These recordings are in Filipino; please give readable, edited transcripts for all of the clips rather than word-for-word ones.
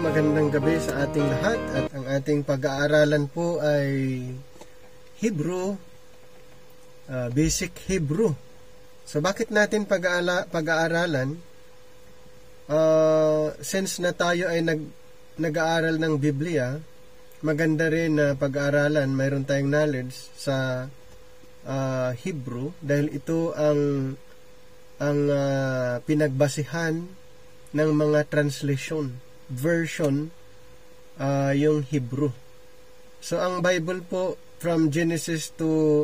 magandang gabi sa ating lahat at ang ating pag-aaralan po ay Hebrew, Basic Hebrew. So bakit natin pag-aaralan? Since na tayo ay nag-aaral ng Biblia, maganda rin na pag-aaralan, mayroon tayong knowledge sa Hebrew dahil ito ang pinagbasihan ng mga version, yung Hebrew. So, ang Bible po, from Genesis to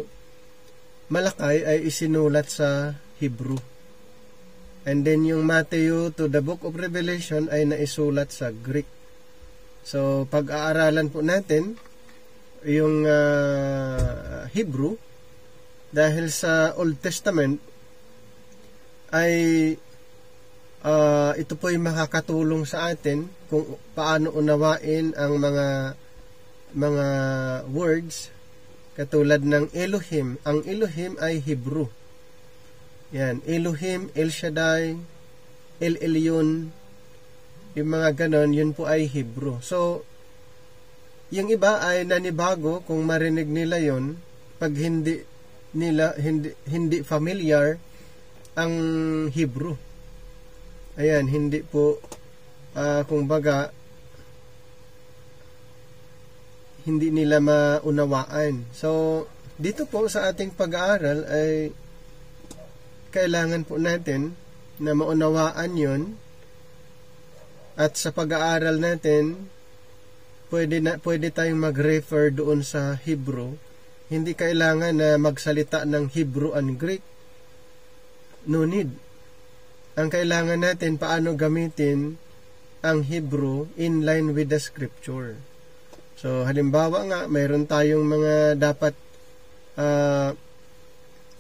Malakay ay isinulat sa Hebrew. And then, yung Matthew to the Book of Revelation ay naisulat sa Greek. So, pag-aaralan po natin yung Hebrew dahil sa Old Testament ay ito po ay makakatulong sa atin kung paano unawain ang mga words katulad ng Elohim. Ang Elohim ay Hebrew. Yan, Elohim, El Shaddai, El Elyon, yung mga ganon, yun po ay Hebrew. So, yung iba ay nanibago kung marinig nila yon pag hindi familiar ang Hebrew. Ayan, hindi po, kung baga, hindi nila maunawaan. So, dito po sa ating pag-aaral ay kailangan po natin na maunawaan yon. At sa pag-aaral natin, pwede tayong mag-refer doon sa Hebrew. Hindi kailangan na magsalita ng Hebrew and Greek. No need. Ang kailangan natin paano gamitin ang Hebrew in line with the Scripture. So, halimbawa nga, mayroon tayong mga dapat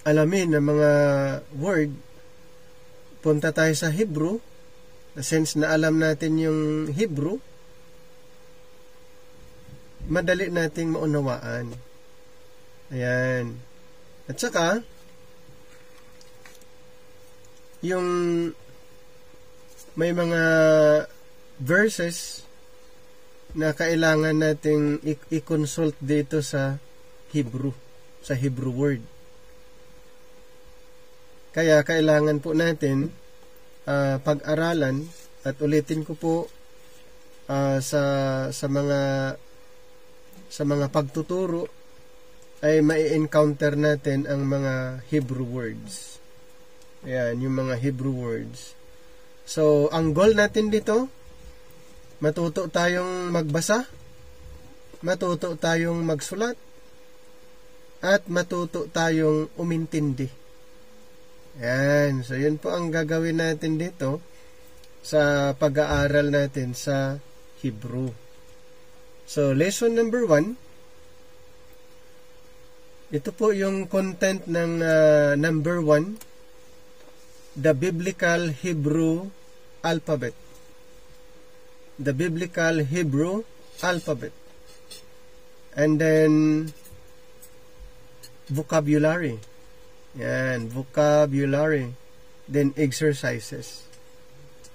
alamin na mga word. Punta tayo sa Hebrew. Since na alam natin yung Hebrew, madali nating maunawaan. Ayan. At saka, yung may mga verses na kailangan nating i-consult dito sa Hebrew word. Kaya kailangan po natin pag-aralan at ulitin ko po sa mga pagtuturo ay mai-encounter natin ang mga Hebrew words. Ayan, yung mga Hebrew words. So, ang goal natin dito, matuto tayong magbasa, matuto tayong magsulat, at matuto tayong umintindi. Ayan, so yun po ang gagawin natin dito sa pag-aaral natin sa Hebrew. So, lesson number 1, ito po yung content ng number 1, the Biblical Hebrew Alphabet. The Biblical Hebrew Alphabet. And then, vocabulary. Yan, vocabulary. Then, exercises.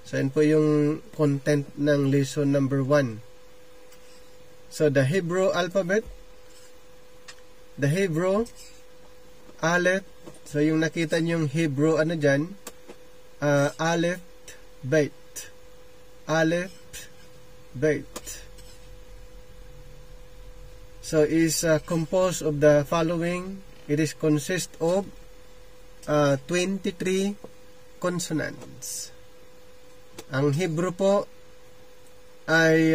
So, yan po yung content ng lesson number 1. So, the Hebrew alphabet. The Hebrew Aleph. So, yung nakita niyong Hebrew, dyan? Aleph, Beit. Aleph, Beit. So, is composed of the following. It is consist of 23 consonants. Ang Hebrew po ay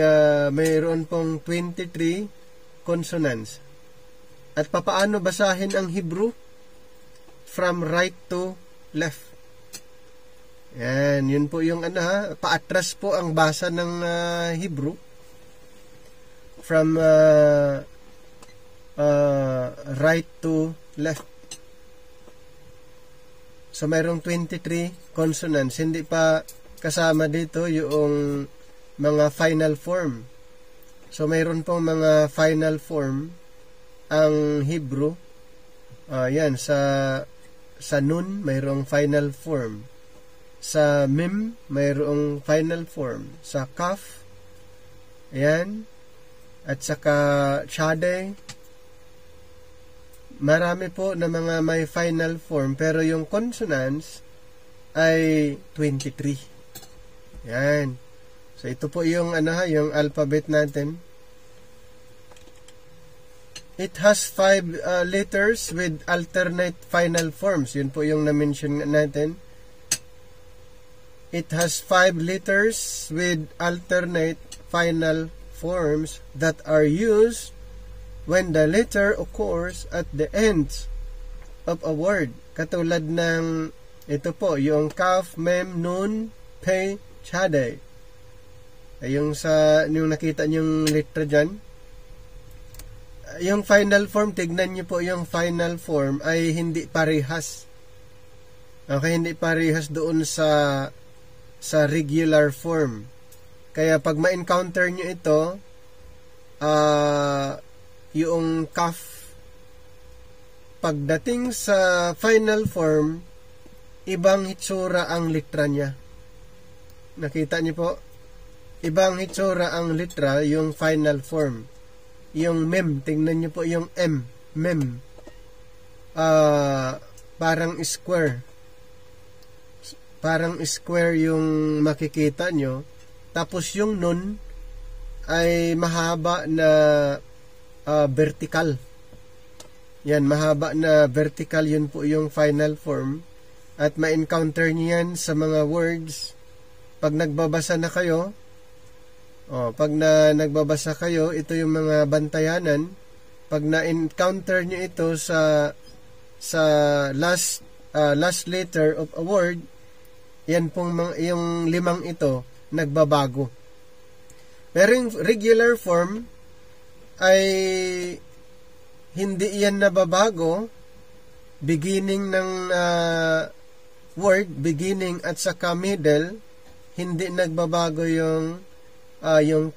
mayroon pong 23 consonants. At papaano basahin ang Hebrew? From right to left. Yan, yun po yung paatras po ang basa ng Hebrew. From right to left. So, mayroong 23 consonants. Hindi pa kasama dito yung mga final form. So, mayroon pong mga final form ang Hebrew. Yan, sa nun, mayroong final form. Sa mim, mayroong final form. Sa kaf, Ayan. At saka Chade. Marami po na mga may final form, pero yung consonants ay 23. Yan. So ito po yung yung alphabet natin. It has 5 letters with alternate final forms. Yun po yung na-mention natin. It has 5 letters with alternate final forms that are used when the letter occurs at the end of a word. Katulad ng ito po, yung kaf, mem, nun, pe, chade. Yung nakita niyong letra dyan. Yung final form, tignan niyo po yung final form ay hindi parehas. Okay, hindi parehas doon sa regular form. Kaya pag ma-encounter niyo ito, yung kaf, pagdating sa final form, ibang hitsura ang litra niya. Nakita niyo po? Ibang hitsura ang litra, yung final form. Yung mem, tingnan niyo po yung M, mem. Parang square. Parang square yung makikita nyo. Tapos yung nun ay mahaba na vertical. Yan, mahaba na vertical, yun po yung final form. At ma-encounter nyo yan sa mga words. Pag nagbabasa na kayo, nagbabasa kayo, ito yung mga bantayanan. Pag na-encounter nyo ito sa last letter of a word, yan pong yung 5 ito, nagbabago. Pero yung regular form ay hindi yan nababago. Beginning ng word, beginning at saka middle, hindi nagbabago yung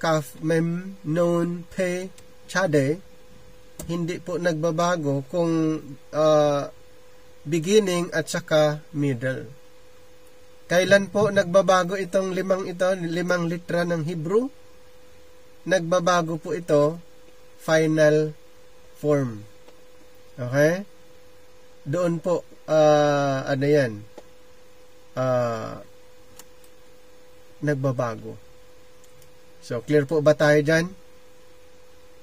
kaf, mem, nun, pe, chade. Hindi po nagbabago kung beginning at saka middle. Kailan po nagbabago itong 5 litra ng Hebrew? Nagbabago po ito, final form. Okay? Doon po, nagbabago. So, clear po ba tayo dyan?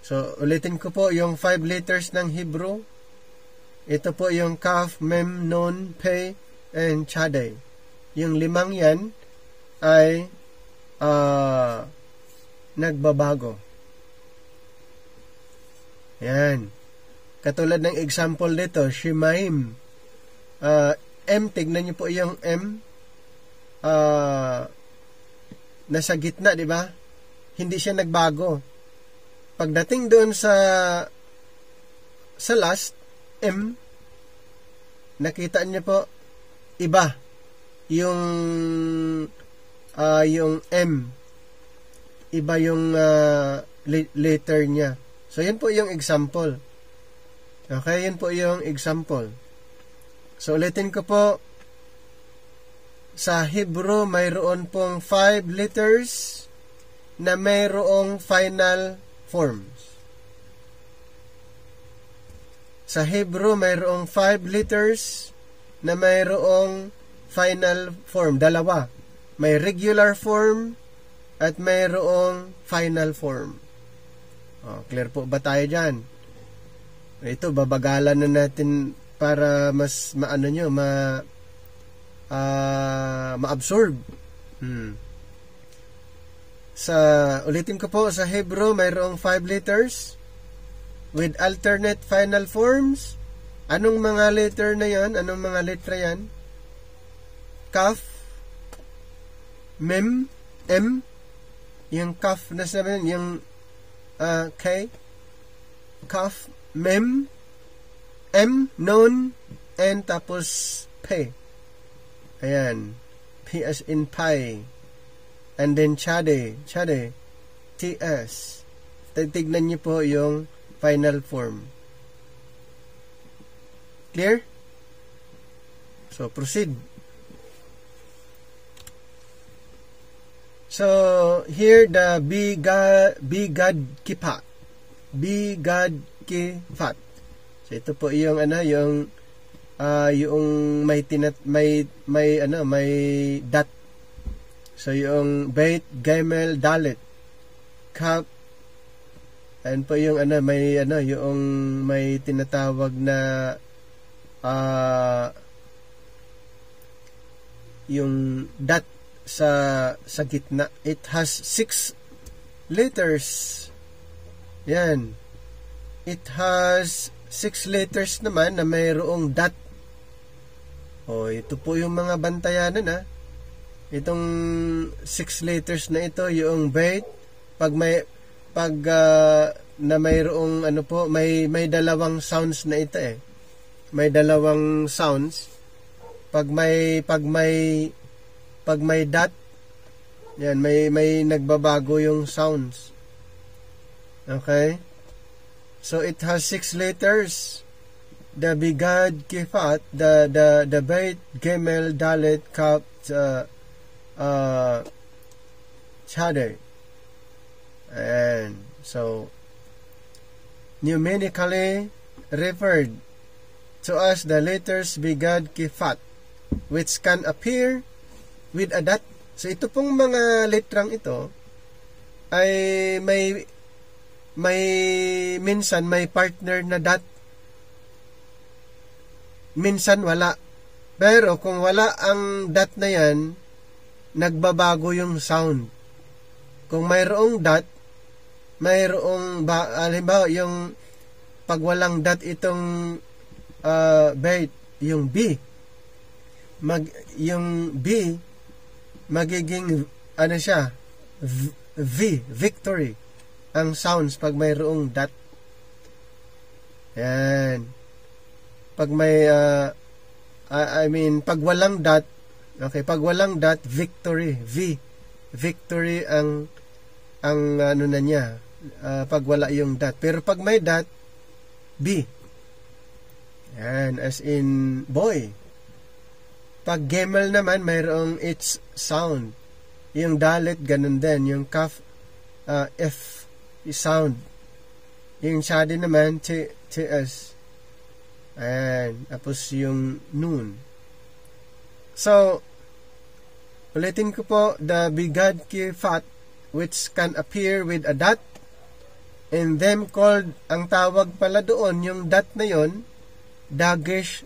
So, ulitin ko po yung 5 letters ng Hebrew. Ito po yung kaf, mem, nun, pe, and chade. Yung 5 yan ay nagbabago. Yan. Katulad ng example dito, Shemaim. M, tignan niyo po yung M. Nasa gitna, di ba? Hindi siya nagbago. Pagdating doon sa last, M, nakita niyo po, iba. Yung M, iba yung letter niya. So, yun po yung example. Okay, yun po yung example. So, ulitin ko po, sa Hebrew, mayroon pong 5 letters na mayroong final forms. Sa Hebrew, mayroong 5 letters na mayroong final form. 2. May regular form at mayroong final form. Clear po ba tayo dyan? Ito, babagalan na natin para mas ma-absorb. Ulitin ko po, sa Hebrew, mayroong 5 letters with alternate final forms. Anong mga letter na yan? Anong mga letra yan? Kaf, mem, m, yung kaf na sabihin, yung K, kaf, mem, m, nun, and tapos P. Ayan. P as in pie. And then chade, TS. Tignan niyo po yung final form. Clear? So, proceed. So, here the Bigad Kifat. Bigad Kifat. So, ito po yung yung may dot. So, yung Beit, Gemel, Dalet, Kaf. Ayan po yung yung may tinatawag na yung dot sa gitna. It has 6 letters. Yan. It has 6 letters naman na mayroong dot. Ito po yung mga bantayanan Itong 6 letters na ito, yung Beit, na mayroong may dalawang sounds na ito May dalawang sounds. Pag may dot, yan, may nagbabago yung sounds. Okay? So it has 6 letters. The Bigad Kifat, the Beit, Gemel, Dalet, Kaf, Chadar. And so numerically referred to as the letters Bigad Kifat, which can appear with a dot. So ito pong mga letrang ito ay may minsan may partner na dot, minsan wala. Pero kung wala ang dot na yan, nagbabago yung sound. Kung mayroong dot, halimbawa yung pag walang dot itong Beit, yung B, yung B magiging victory ang sounds pag mayroong dot. Yan. Pag may pag walang dot, pag walang dot, victory, victory ang niya, pag wala yung dot. Pero pag may dot, B. Yan, as in boy. Pag Gemel naman, mayroong its sound. Yung Dalet, ganun din. Yung Kaf, F, sound. Yung Shadi naman, TS. Ayan. Tapos yung Nun. So, ulitin ko po, the Bigad Kifat, which can appear with a dot, and them called, ang tawag pala doon, yung dot na yon, Dagesh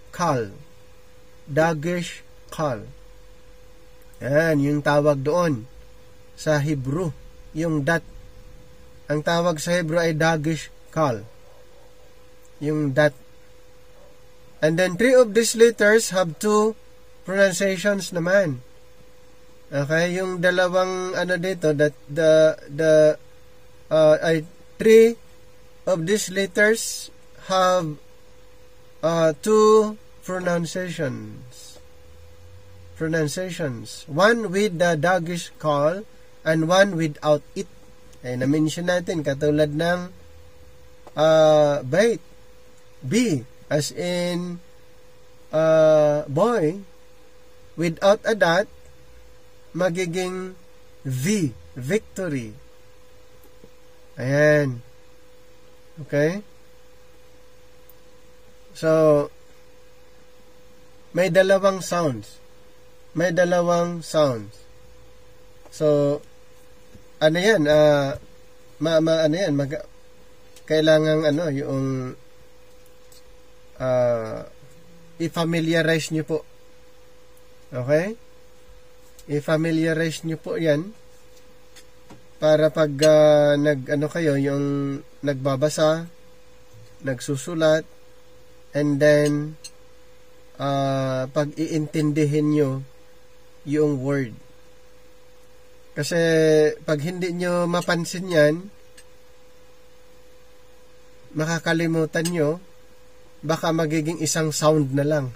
Kal. Dagesh Kal. Yan, yung tawag doon sa Hebrew, yung dot. Ang tawag sa Hebrew ay Dagesh Kal. Yung dot. And then 3 of these letters have 2 pronunciations naman. Okay, yung dalawang dito, that ay 3 of these letters have 2 pronunciations. One with the Dagesh Kal and one without it. Ay na-mention natin katulad ng Beit, B, as in boy, without a dot, magiging V, victory. Ayan. Okay? So, may dalawang sounds. So, yan? Kailangan yung i-familiarize nyo po. Okay? I-familiarize nyo po yan para pag kayo, yung nagbabasa, nagsusulat, and then pag iintindihin nyo yung word. Kasi pag hindi nyo mapansin yan, makakalimutan nyo, baka magiging isang sound na lang.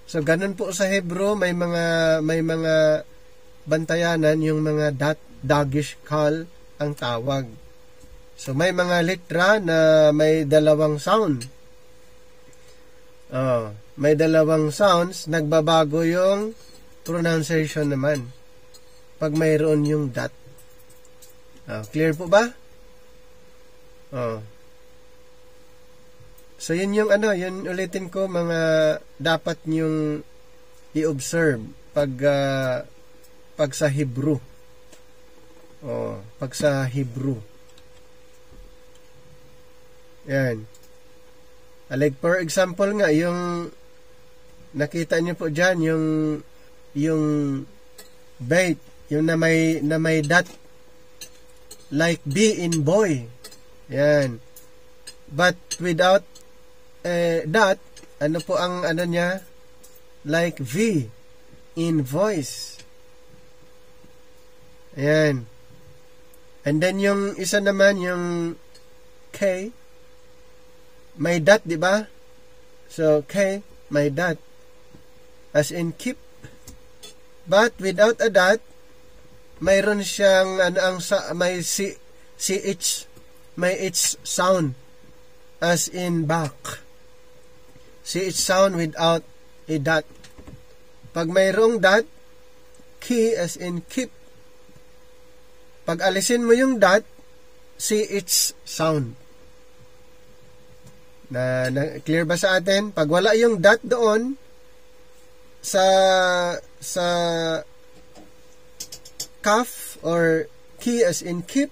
So ganun po sa Hebrew, may mga bantayanan, yung mga Dagesh Kal ang tawag. So may mga litra na may dalawang sound. May dalawang sounds, nagbabago yung pronunciation naman. pag mayroon yung dot. Clear po ba? So, yun yung yun ulitin ko, mga dapat nyong i-observe pag sa Hebrew. Pag sa Hebrew. Yan. Like for example nga, yung nakita niyo po dyan, yung bait, yung na may dot, like B in boy. Yan. But without dot, ano po ang niya? Like V in voice. Ayan. And then yung isa naman, yung K, may dot, di ba? So, K, may dot. As in keep. But without a dot, mayroon siyang may CH, may H sound. As in back. CH sound without a dot. Pag mayroong dot, key as in keep. Pag alisin mo yung dot, CH sound. Na clear ba sa atin? Pag wala yung dot doon sa kaf or key as in keep,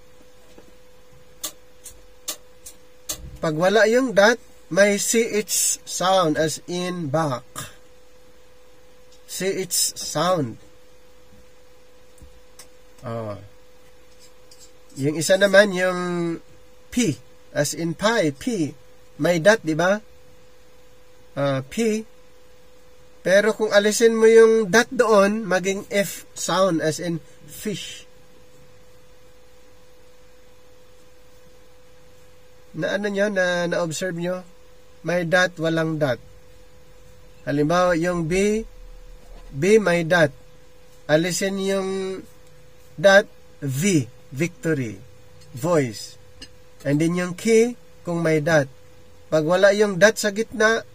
pag wala yung dot, may CH sound as in back. CH sound. Yung isa naman, yung P as in pie, P. May dot, di ba? P. Pero kung alisin mo yung dot doon, maging F sound as in fish. Na-observe nyo? May dot, walang dot. Halimbawa, yung B may dot. Alisin yung dot, V, victory, voice. And then yung key, kung may dot. Pag wala yung dot sa gitna,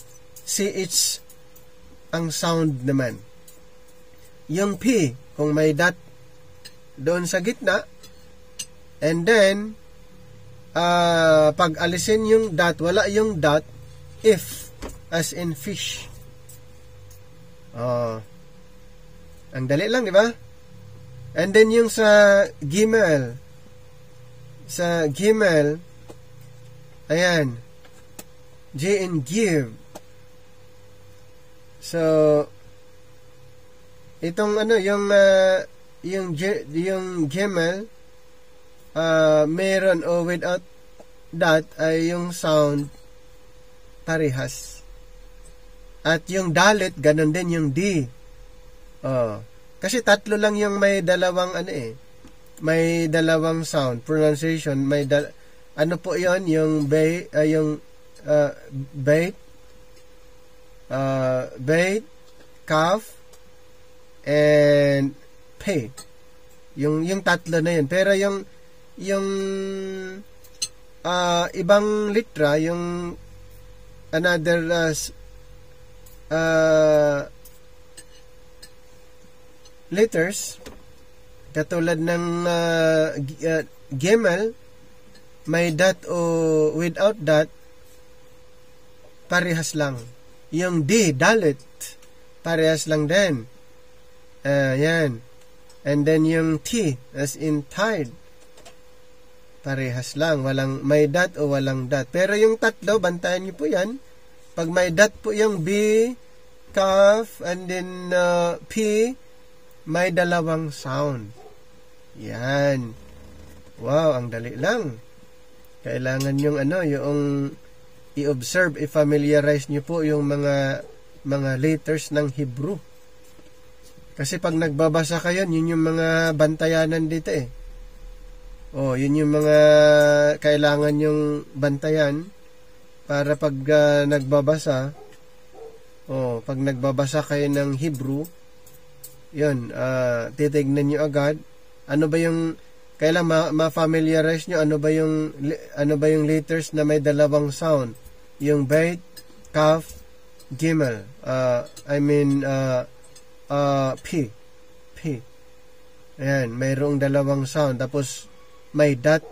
CH ang sound naman. Yung P, kung may dot doon sa gitna, and then, pag alisin yung dot, wala yung dot, if, as in fish. Ang dali lang, di ba? And then yung sa Gimel, ayan, G in give. So, itong yung Gimel, meron o without dot ay yung sound parehas. At yung dalit, ganun din yung D. Kasi tatlo lang yung may dalawang may dalawang sound, pronunciation, ano po yon, yung bait, calf, and pay. Yung tatlo na yun. Pero yung ibang litra, yung another letters, katulad ng Gimel, may dot o without dot, parehas lang. Yung D, dalit, parehas lang din. Yan. And then yung T, as in tide, parehas lang. Walang may dot o walang dot. Pero yung tatlo, bantayan niyo po yan. Pag may dot po yung B, calf, and then P, may dalawang sound. Yan. Wow, ang dali lang. Kailangan yung yung i-observe, i-familiarize nyo po yung mga letters ng Hebrew. Kasi pag nagbabasa kayo, yun yung mga bantayanan dito eh. Yun yung mga kailangan yung bantayan para pag nagbabasa, pag nagbabasa kayo ng Hebrew, yun, titignan nyo agad, ano ba yung, kailangan ma-familiarize nyo, ano ba yung letters na may dalawang sound, yung bait, kaf, gimel, P. Ayan, mayroong dalawang sound. Tapos, may dot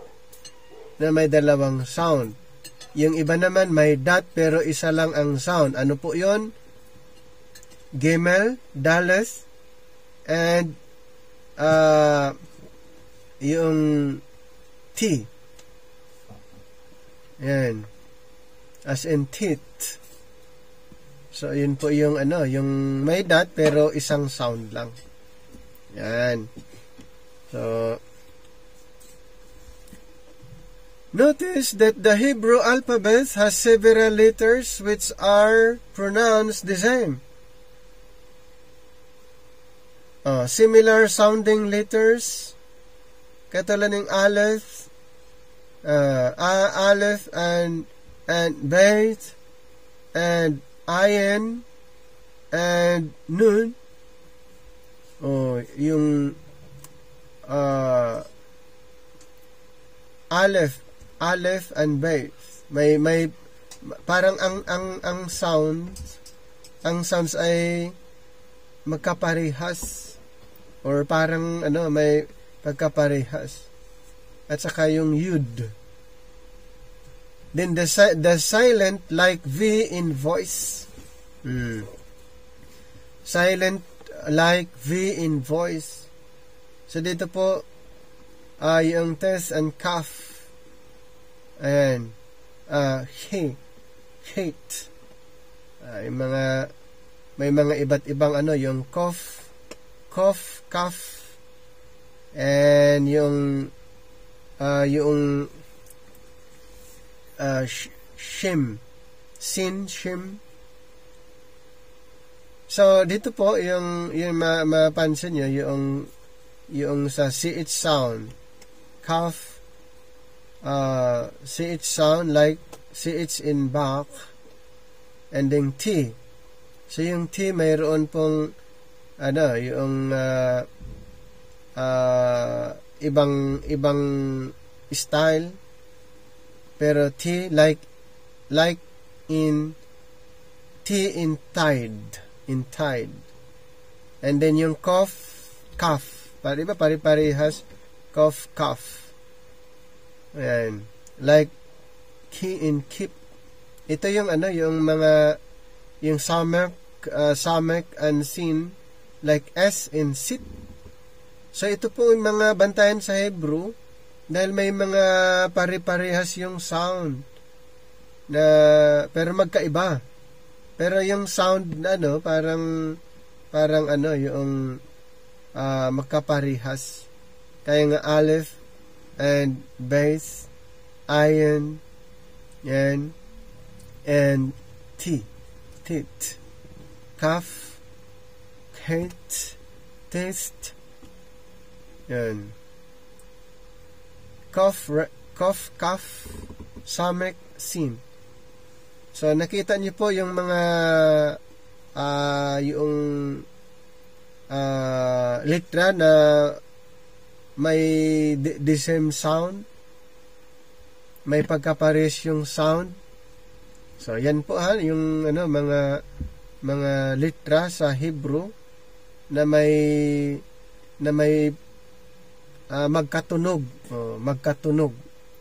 na may dalawang sound. Yung iba naman, may dot pero isa lang ang sound. Ano po yun? Gimel, Dalet, and yung T. Ayan. As in teeth. So, yun po yung yung may dot pero isang sound lang. Yan. So, notice that the Hebrew alphabet has several letters which are pronounced the same. Similar sounding letters, katulad ng Aleph, Aleph and Beit, and Ayin, and Nun. Yung Aleph and Beit. May parang ang sounds ay magkaparehas or parang may pagkaparehas. At saka yung Yud. Then the silent like V in voice. Silent like V in voice. So dito po yung tes and kaf. Ayan. Hate. May mga iba't ibang yung cough, kaf, and yung shim, shim. So dito po yung mapansin nyo yung sa CH sound, cough, CH sound like CH in back, and then T. So yung T mayroon pong yung ibang style, pero T like in T in tide, and then yung cough, kaf, pare-parehas, cough, kaf. Ayan. Like key in keep. Ito yung yung mga yung samek and sin, like S in sit. So ito po yung mga bantayan sa Hebrew dahil may mga pare-parehas yung sound na pero magkaiba. Pero yung sound na parang yung magkaparehas. Kaya nga Aleph and Beit, Ayin, yan, and T, tit, kaf, kate, taste, yan, cough, kaf, samek, sin. So nakita niyo po yung mga yung litra na may the same sound, may pagkapares yung sound. So yan po yung mga litra sa Hebrew na may magkatunog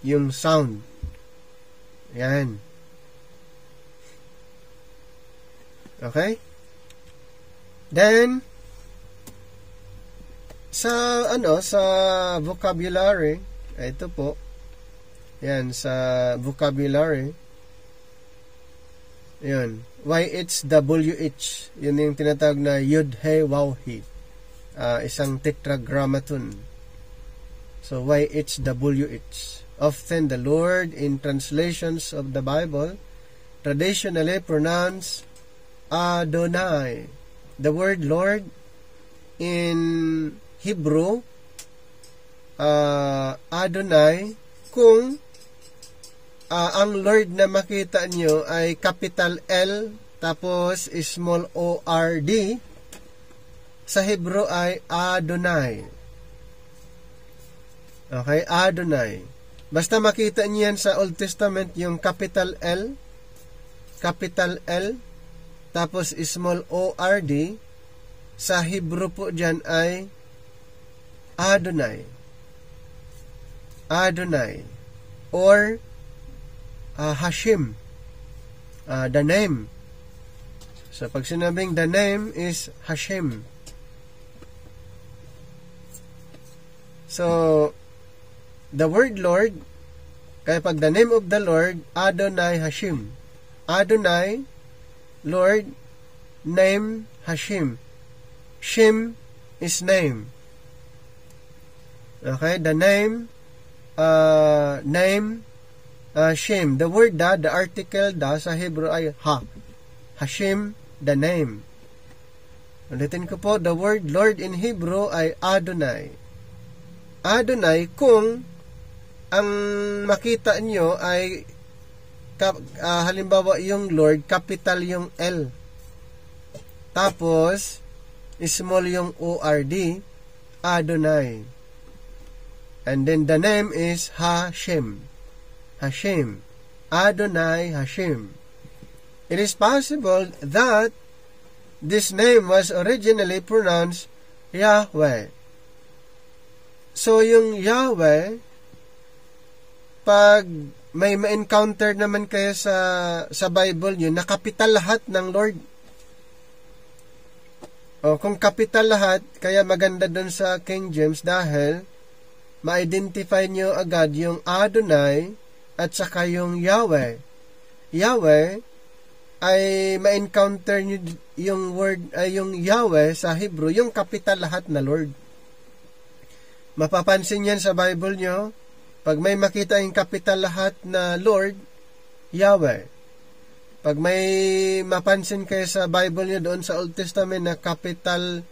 yung sound. Yan. Okay? Then sa vocabulary, ito po. Yan sa vocabulary. Yan. YHWH. Yun yung tinatawag na Yud He Waw He. Isang tetragrammaton. So YHWH. Often the Lord in translations of the Bible traditionally pronounced Adonai. The word Lord in Hebrew, Adonai, kung ang Lord na makita nyo ay capital L tapos small O-R-D, sa Hebrew ay Adonai. Okay, Adonai. Basta makita nyo yan sa Old Testament, yung capital L, tapos small O-R-D, sa Hebrew po dyan ay Adonai. Adonai. Or Hashim. The name. So, pag sinabing the name is Hashem. So, the word Lord, kaya pag the name of the Lord, Adonai Hashim. Adonai, Lord, name, Hashim. Shem is name. Okay, the name, Shem. The word the article sa Hebrew ay ha. Hashim, the name. Ulitin ko po, the word Lord in Hebrew ay Adonai. Adonai, kung ang makita nyo ay halimbawa yung Lord, capital yung L. Tapos, small yung O-R-D, Adonai. And then the name is Hashem. Hashem. Adonai Hashem. It is possible that this name was originally pronounced Yahweh. So, yung Yahweh, pag may ma-encounter naman kayo sa Bible nyo, na kapital lahat ng Lord. O, kung kapital lahat, kaya maganda dun sa King James dahil ma-identify nyo agad yung Adonai at saka yung Yahweh. Yahweh ay ma-encounter nyo yung word ay yung Yahweh sa Hebrew, yung kapital lahat na Lord. Mapapansin yan sa Bible nyo, pag may makita yung kapital lahat na Lord, Yahweh. Pag may mapansin kayo sa Bible nyo doon sa Old Testament na capital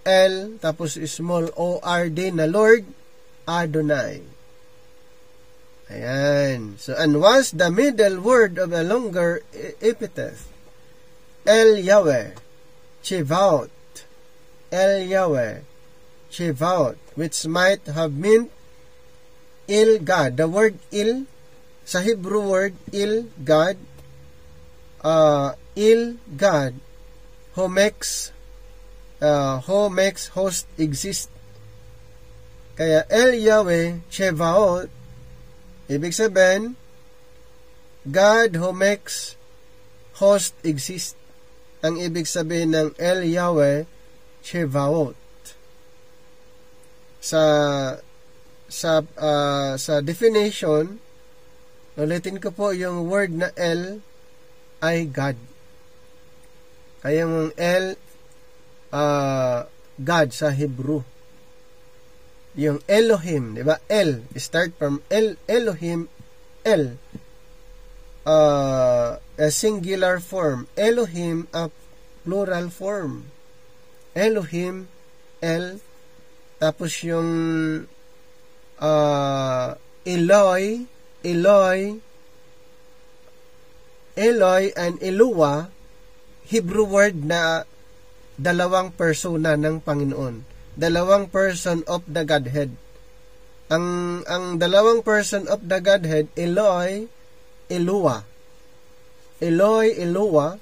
L, tapos small O-R-D na Lord, Adonai. Ayan. So, and was the middle word of a longer epithet. El Yahweh, Chevaot. El Yahweh, Chevaot, which might have meant Il God. The word Il, sa Hebrew word Il God, Il God, who makes host exist. Kaya El Yahweh, Chevaot, ibig sabihin, God who makes host exist. Ang ibig sabihin ng El Yahweh, Chevaot. Sa definition, ulitin ko po yung word na El ay God. Kaya yung El, God sa Hebrew. Yung Elohim, di ba? El, start from Elohim, El. A singular form. Elohim, a plural form. Elohim, El. Tapos yung Eloi and Eluwa, Hebrew word na dalawang persona ng Panginoon. Dalawang person of the Godhead. Ang dalawang person of the Godhead, Eloi, Eluwa. Eloi, Eluwa,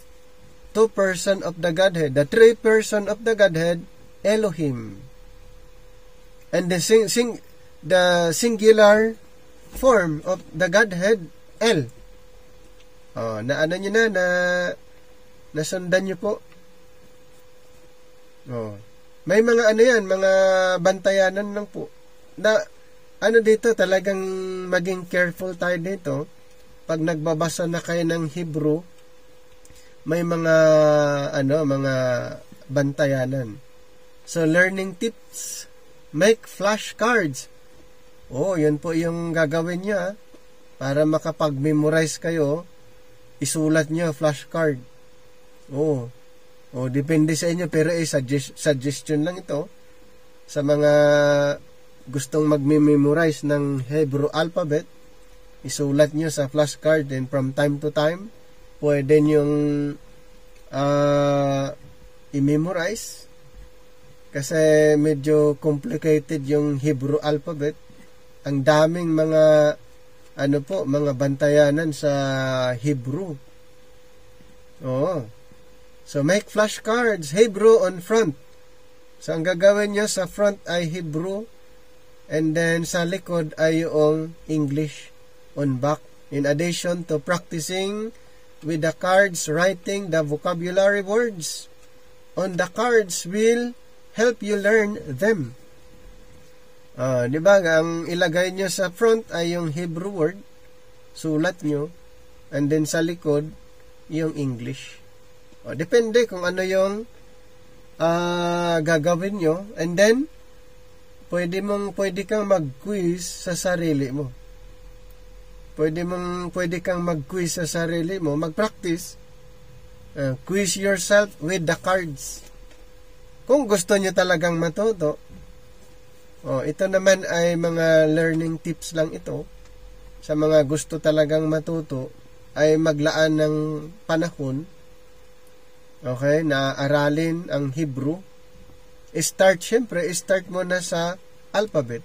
two person of the Godhead. The three person of the Godhead, Elohim. And the singular form of the Godhead, El. Naano nyo na nasundan nyo po. May mga mga bantayanan lang po. Na, dito, talagang maging careful tayo dito. Pag nagbabasa na kayo ng Hebrew, may mga bantayanan. So, learning tips, make flashcards. Yun po yung gagawin niya. Para makapag-memorize kayo, isulat nyo, flashcard. Depende sa inyo, pero suggestion lang ito sa mga gustong mag-memorize ng Hebrew alphabet. Isulat nyo sa flashcard, and from time to time pwede nyong i-memorize kasi medyo complicated yung Hebrew alphabet. Ang daming mga mga bantayanan sa Hebrew. So, make flashcards, Hebrew on front. So, ang gagawin nyo sa front ay Hebrew, And then sa likod ay yung English on back. In addition to practicing with the cards, writing the vocabulary words on the cards will help you learn them. Di ba? Ang ilagay nyo sa front ay yung Hebrew word, sulat nyo, and then sa likod, yung English. Depende kung ano yung gagawin nyo, and then, pwede kang mag-quiz sa sarili mo. Pwede kang mag-quiz sa sarili mo, mag-practice. Quiz yourself with the cards. Kung gusto nyo talagang matuto, ito naman ay mga learning tips lang ito. Sa mga gusto talagang matuto, ay maglaan ng panahon, okay, na aralin ang Hebrew. Start mo na sa alphabet.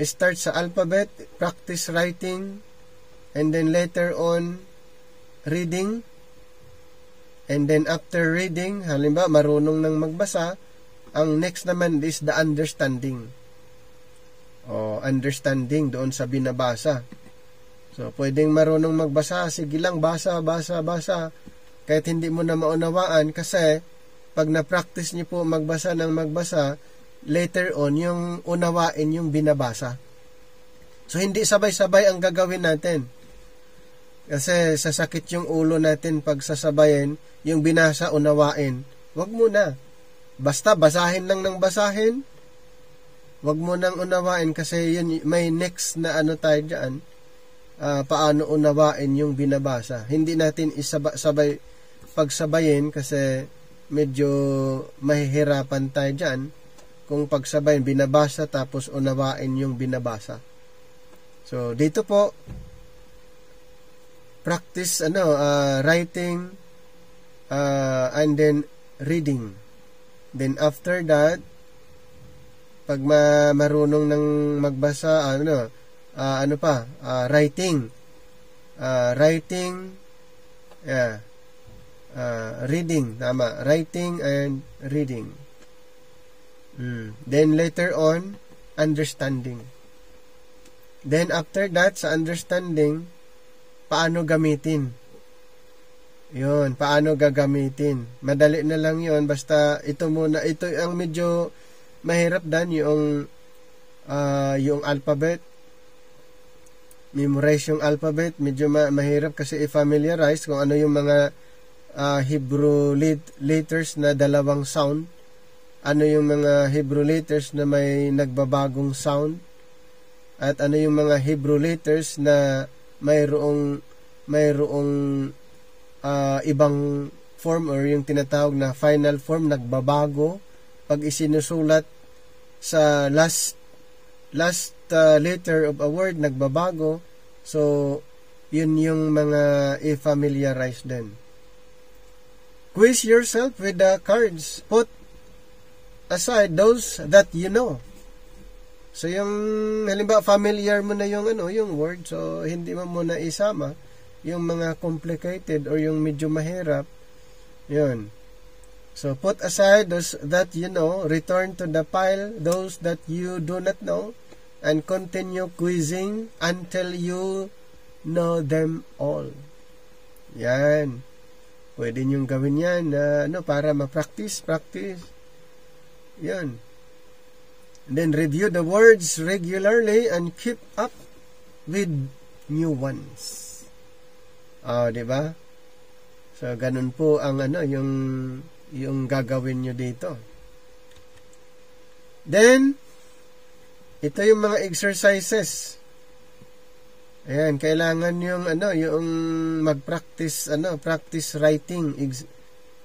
Start sa alphabet, practice writing, and then later on, reading. And then after reading, halimbawa, marunong nang magbasa, ang next naman is the understanding. Understanding doon sa binabasa. So, pwedeng marunong magbasa, sige lang, basa. Kahit hindi mo na maunawaan, kasi pag na-practice niyo po magbasa, later on, yung unawain yung binabasa. So, hindi sabay-sabay ang gagawin natin. Kasi sasakit yung ulo natin pag sasabayin, yung binasa, unawain. Wag muna. Basta basahin lang ng basahin. Wag mo nang unawain kasi yun, may next na tayo dyan. Paano unawain yung binabasa. Hindi natin pagsabayin kasi medyo mahihirapan tayo dyan. Kung pagsabayin, binabasa tapos unawain yung binabasa. So, dito po, practice, writing, and then reading. Then after that, pag marunong ng magbasa, writing. Reading, tama. Writing and reading. Then later on, understanding. Then after that, sa understanding, paano gamitin? Yun, paano gagamitin? Madali na lang yun, basta ito muna, ito ang medyo mahirap dan, yung alphabet. Memorize yung alphabet, medyo mahirap kasi i-familiarize kung ano yung mga Hebrew letters na dalawang sound. Ano yung mga Hebrew letters na may nagbabagong sound, at ano yung mga Hebrew letters na mayroong ibang form or yung tinatawag na final form, nagbabago pag isinusulat sa last letter of a word, nagbabago. So yun yung mga i-familiarize din. Quiz yourself with the cards. Put aside those that you know. So yung halimbawa familiar mo na yung word, so hindi mo muna isama yung mga complicated or yung medyo mahirap. Yun. So put aside those that you know, return to the pile those that you do not know, and continue quizzing until you know them all. Yan. Pwede niyong gawin yan para ma-practice. Yan. Then review the words regularly and keep up with new ones. Di ba? So ganun po ang yung gagawin niyo dito. Then ito yung mga exercises. Ayan, kailangan yung mag-practice practice writing.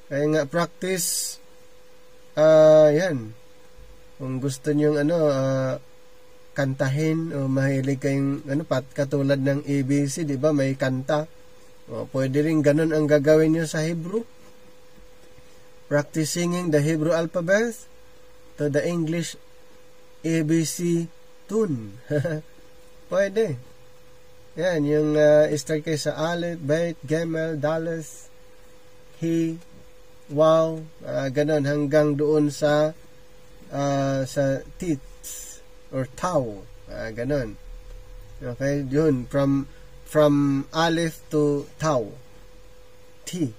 Kaya nga practice yan. Kung gusto niyo kantahin o mahilig kayong katulad ng ABC, di ba? May kanta. Pwede rin ganun ang gagawin niyo sa Hebrew. Practice singing the Hebrew alphabet to the English ABC tune. Pwede. Yan, yung start kayo sa Aleph, Bet, Gemel, Dalet, He, Waw, ganon hanggang doon sa teeth. or tau. Ganon. Okay, yun. From alif to tau. T.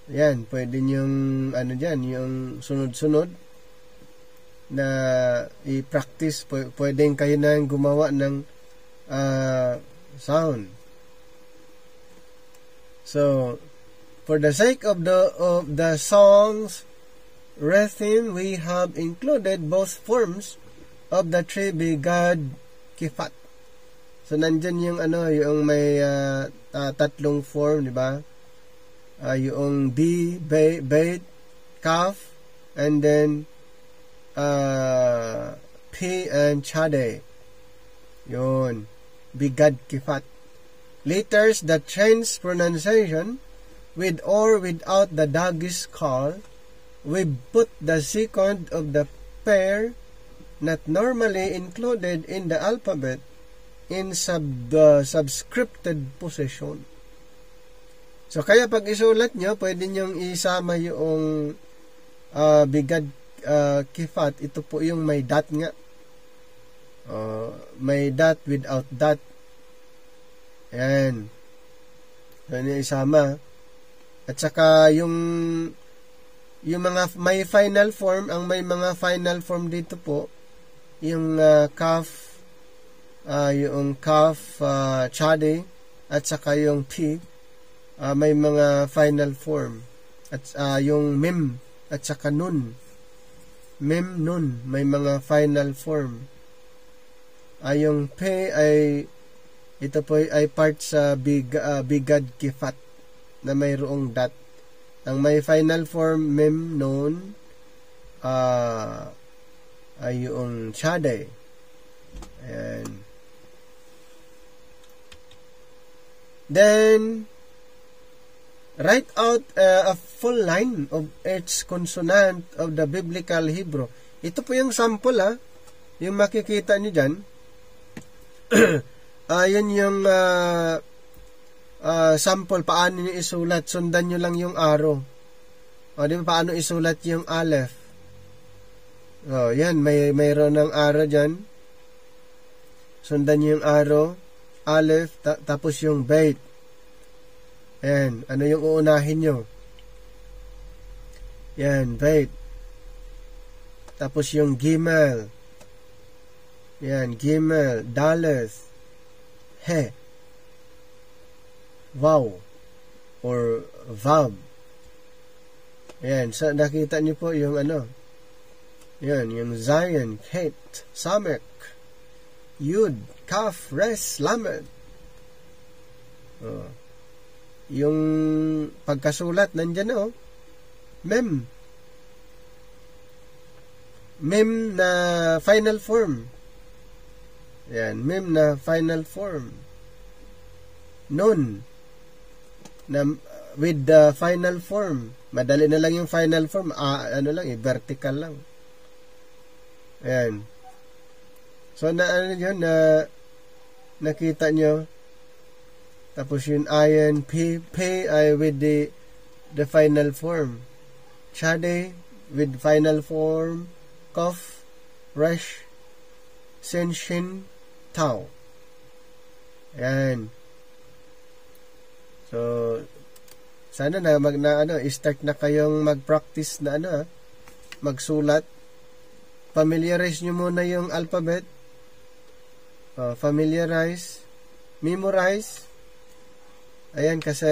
Yan, pwede yung dyan, yung sunod-sunod na i-practice. Pwedeng kayo na gumawa ng sound. So, for the sake of the song's rhythm, we have included both forms of the three bigad kifat. So, nandyan yung yung may tatlong form, di ba? Yung B, bait, kaf, and then P and chade. Yun. Bigad kifat. Letters that change pronunciation with or without the Dagesh call, we put the second of the pair not normally included in the alphabet in subscripted position. So, kaya pag isulat nyo, pwede nyong isama yung bigad kifat. Ito po yung may dot nga. May dot without dot. Ayan. Yan yung isama. At saka yung mga may final form, ang may mga final form dito po, yung kaf, chade, at saka yung P, may mga final form. At yung mem, at saka nun. Mem, nun, may mga final form. Yung P ito po ay part sa bigad kifat na mayroong dot. Ang may final form, mem, nun, ay yung chade. Ayan. Then, write out a full line of each consonant of the biblical Hebrew. Ito po yung sample, yung makikita nyo dyan. Yun yung sample, paano nyo isulat. Sundan nyo lang yung arrow. Di ba, paano isulat yung aleph. Yan, mayroon ng arrow dyan. Sundan nyo yung arrow, aleph, tapos yung bait. Yan, ano yung uunahin nyo? Yan, bait. Tapos yung gimel. Yan, gimel, daleth, he, vaw, or vav. Yan, so nakita niyo po yung yan, yung zayin, kate, samek, yud, kaf, res, lamed. Yung pagkasulat, nandyan mem. Mem na final form. Yan, mem na final form. Nun, na with the final form. Madali na lang yung final form. Vertical lang. Ayan. So, yun, nakita nyo. Tapos yung ayan, P ay with the final form. Chade, with final form. Kaf, resh, sin, shin, tau. Ayan. So, sana start na kayong mag-practice na magsulat. Familiarize nyo muna yung alphabet. Familiarize. Memorize. Ayan, kasi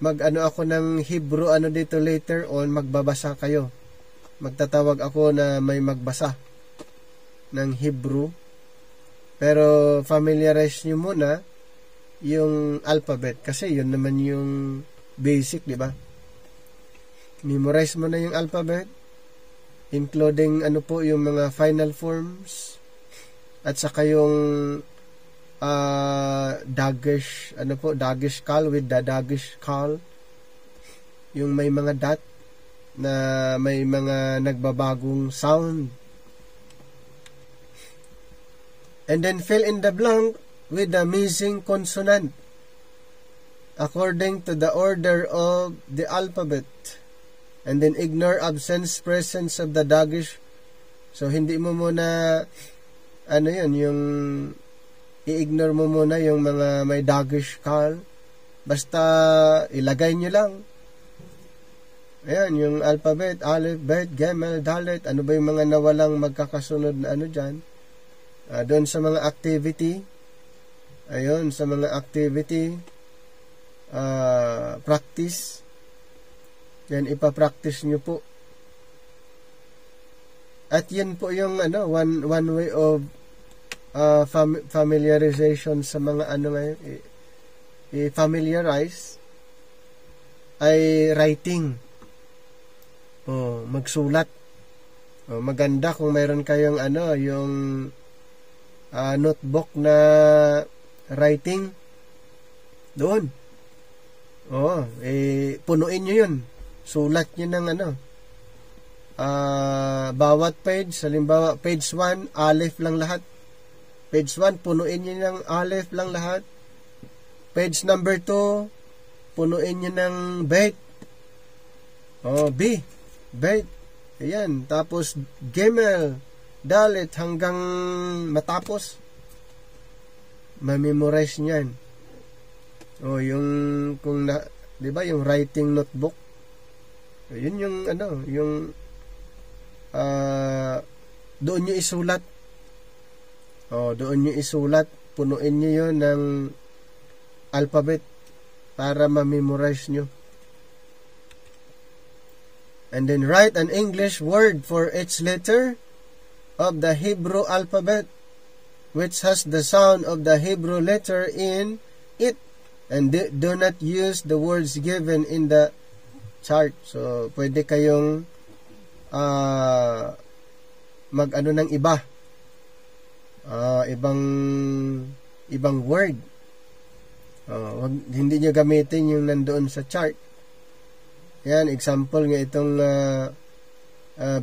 ako ng Hebrew dito later on, magbabasa kayo. Magtatawag ako na may magbasa ng Hebrew. Pero familiarize nyo muna yung alphabet kasi yun naman yung basic, di ba? Memorize mo na yung alphabet, including yung mga final forms, at saka yung Dagesh, Dagesh call with the Dagesh call, yung may mga dot na may mga nagbabagong sound. And then fill in the blank with the missing consonant according to the order of the alphabet, and then ignore absence presence of the Dagesh So, hindi mo muna, yung i-ignore mo muna yung mga may doggish call. Basta, ilagay nyo lang. Ayan, yung alphabet, Aleph, Bet, Gimel, Dalet, ano ba yung mga nawalang magkakasunod na dyan? Doon sa mga activity, ayun, sa mga activity, practice, yan, ipapractice nyo po. At yun po yung, one way of familiarization sa mga i-familiarize ay writing. Magsulat. Maganda kung mayroon kayong yung notebook na writing doon. Punuin nyo yun. Sulat nyo ng bawat page. Halimbawa, page 1, Aleph lang lahat. Page 1, punuin nyo ng Aleph lang lahat. Page number 2, punuin nyo ng Bet. B. Bet. Ayan. Tapos, Gimel, Dalet, hanggang matapos. Mamemorize niyan. Yung, di ba, yung writing notebook. Yun yung, doon nyo isulat. Doon nyo isulat. Punuin nyo yun ng alphabet para mamemorize nyo. And then write an English word for each letter of the Hebrew alphabet, which has the sound of the Hebrew letter in it. And do not use the words given in the chart. So, pwede kayong ng iba. Ibang word. Hindi nyo gamitin yung nandoon sa chart. Yan, example nga itong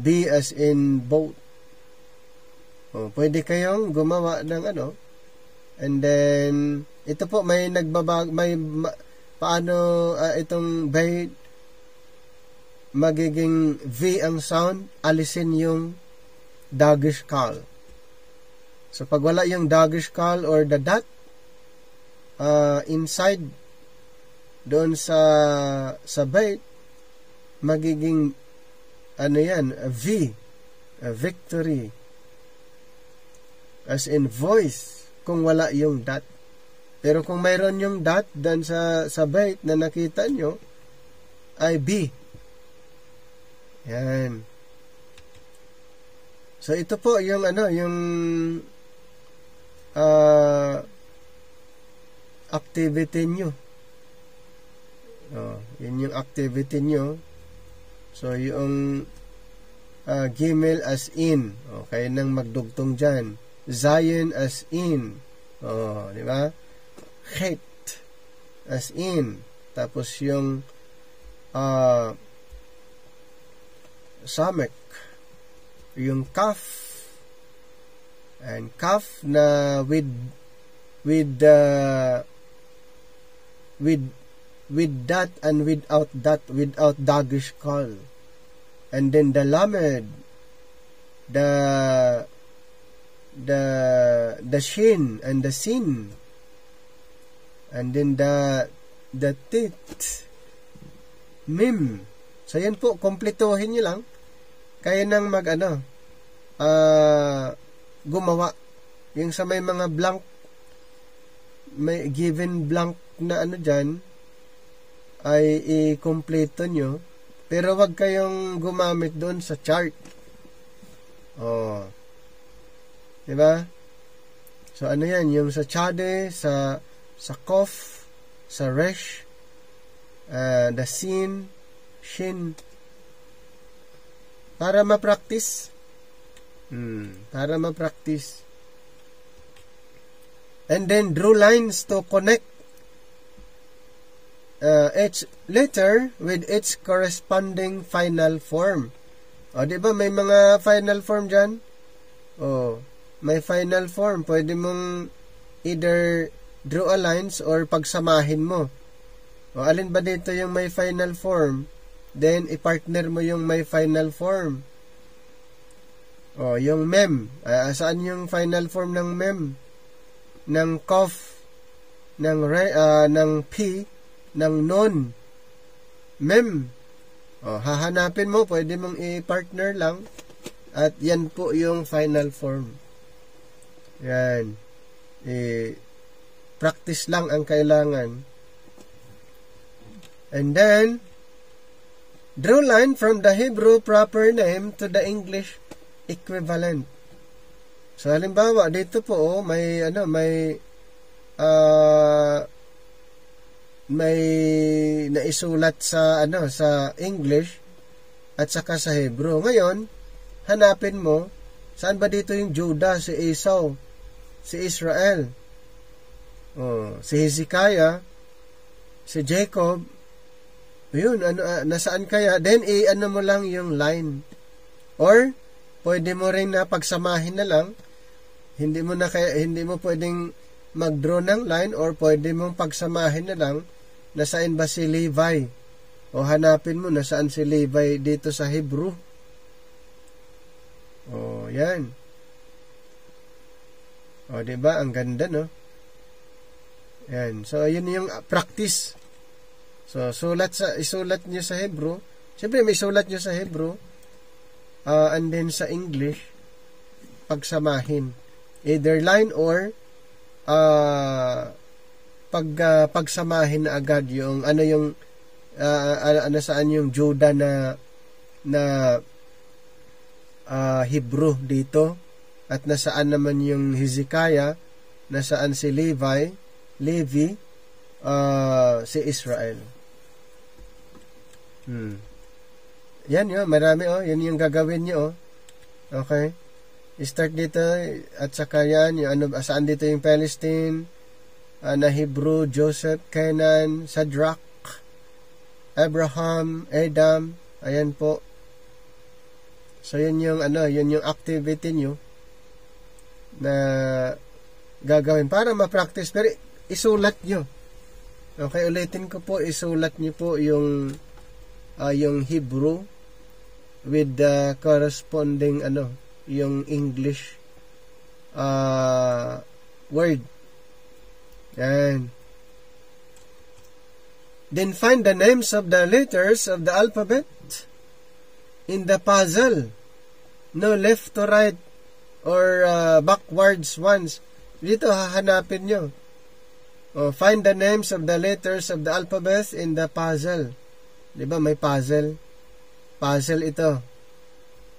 B as in boat. Pwede kayong gumawa ng and then ito po may paano itong bay magiging V ang sound, alisin yung doggish call. So pag wala yung doggish call or the dot inside doon sa bait, magiging V, a victory, as in voice, kung wala yung dot. Pero kung mayroon yung dot dan sa bait na nakita nyo, ay B. Yan. So ito po yung yung activity nyo. Yun yung activity nyo. So, yung Gimel as in. Kaya nang magdugtong dyan. Zion as in. Di ba? Het as in. Tapos yung Samek. Yung Kaf. And Kaf na with that and without that, without doggish call. And then the Lamed, the Shin and the Sin, and then the Tit, Mim. So yan po, kompletuhin nyo lang. Kaya nang gumawa. Yung sa may mga blank, may given blank na dyan, ay i-kompleto nyo. Pero wag kayong gumamit doon sa chart. Diba? So yan, yung sa Chade, sa Kof, sa Resh, the Sin, Shin, para ma-practice. Para ma-practice. And then draw lines to connect each letter with its corresponding final form. Di ba may mga final form dyan? May final form. Pwede mong either draw a lines or pagsamahin mo. Alin ba dito yung may final form? Then, i-partner mo yung may final form. Yung mem. Saan yung final form ng mem? Ng cough, ng p, ng non. Mem. Hahanapin mo, pwede mong i-partner lang. At yan po yung final form. Yan. Practice lang ang kailangan. And then, draw line from the Hebrew proper name to the English equivalent. So halimbawa dito po may naisulat sa sa English at saka sa Hebrew. Ngayon, hanapin mo saan ba dito yung Judah, si Esau, si Israel, si Hezekiah, si Jacob. Yun, nasaan kaya? Then, mo lang yung line. Or, pwede mo rin na pagsamahin na lang. Hindi mo pwedeng mag-draw ng line or pwede mong pagsamahin na lang na saan ba si Levi. O hanapin mo na saan si Levi dito sa Hebrew. Yan. Diba? Ang ganda, no? Yan. So, yun yung practice. So, isulat nyo sa Hebrew. Siyempre, may isulat nyo sa Hebrew. And then sa English, pagsamahin. Either line or pagsamahin na agad yung saan yung Judah na Hebrew dito. At nasaan naman yung Hezekiah, nasaan si Levi, si Israel. Yan yun, marami yan yung gagawin nyo. Okay? Start dito at saka yan, yung saan dito yung Palestine, na Hebrew, Joseph, Canaan, Shadrach, Abraham, Adam, ayan po. So yun yung yun yung activity nyo na gagawin para ma-practice, pero isulat nyo. Okay, ulitin ko po, isulat nyo po yung Hebrew with the corresponding yung English word. Yan. Then find the names of the letters of the alphabet in the puzzle. No left to right or backwards ones. Dito hahanapin nyo. Find the names of the letters of the alphabet in the puzzle. Diba may puzzle? Puzzle ito.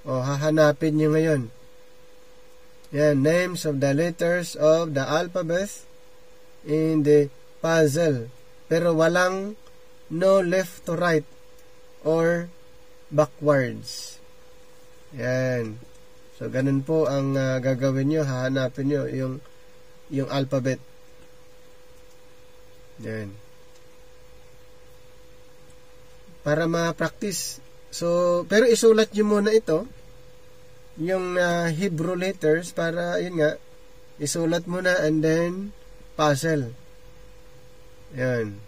Hahanapin nyo ngayon. Yan, names of the letters of the alphabet in the puzzle. Pero walang no left to right or backwards. Yan. So, ganun po ang gagawin nyo. Hahanapin nyo yung alphabet. Yan. Para ma-practice. So, pero isulat nyo muna ito, yung Hebrew letters, para, yun nga, isulat muna and then, puzzle. Yan.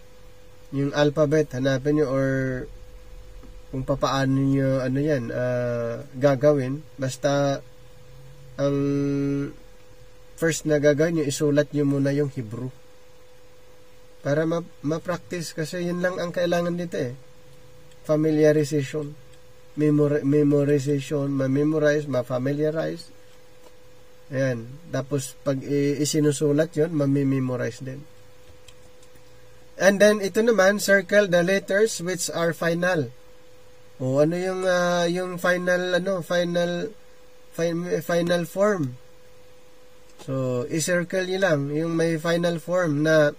Yung alphabet, hanapin nyo or kung papaano nyo, gagawin. Basta, ang first na gagawin nyo, isulat nyo muna yung Hebrew. Para ma-practice, kasi yun lang ang kailangan dito familiarization, memorization, ma-memorize, ma-familiarize. Ayan. Tapos, pag isinusulat yun, ma-memorize din. And then, ito naman, circle the letters which are final. Ano yung final, final form. So, i-circle nyo lang, yung may final form na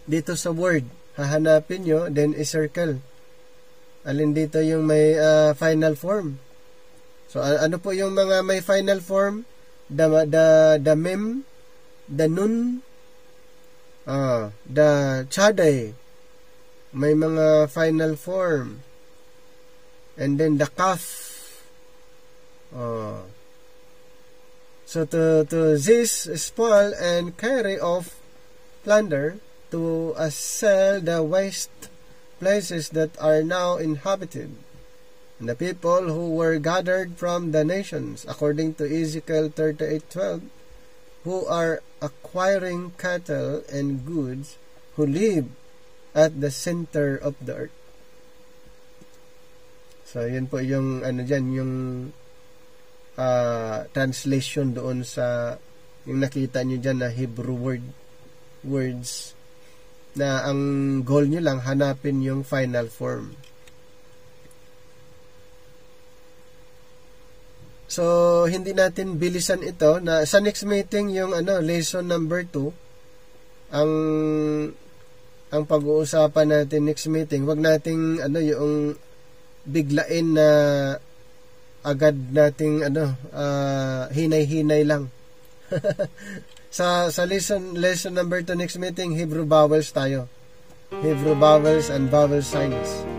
dito sa word. Hahanapin nyo, then i-circle. Alin dito yung may final form. So, ano po yung mga may final form? The mem, the nun, the chaday. May mga final form. And then the kaf. So, to this spoil and carry off plunder, to sell the waste places that are now inhabited, And the people who were gathered from the nations, according to Ezekiel 38:12, who are acquiring cattle and goods, who live at the center of the earth. So, yun po yung, yung translation doon sa, yung nakita nyo dyan na Hebrew words, na ang goal nyo lang, hanapin yung final form. So, hindi natin bilisan ito na sa next meeting yung lesson number 2 ang pag-uusapan natin next meeting. Wag nating yung biglain na agad nating hinay-hinay lang. sa lesson number 2 next meeting, Hebrew vowels tayo. Hebrew vowels and vowel signs.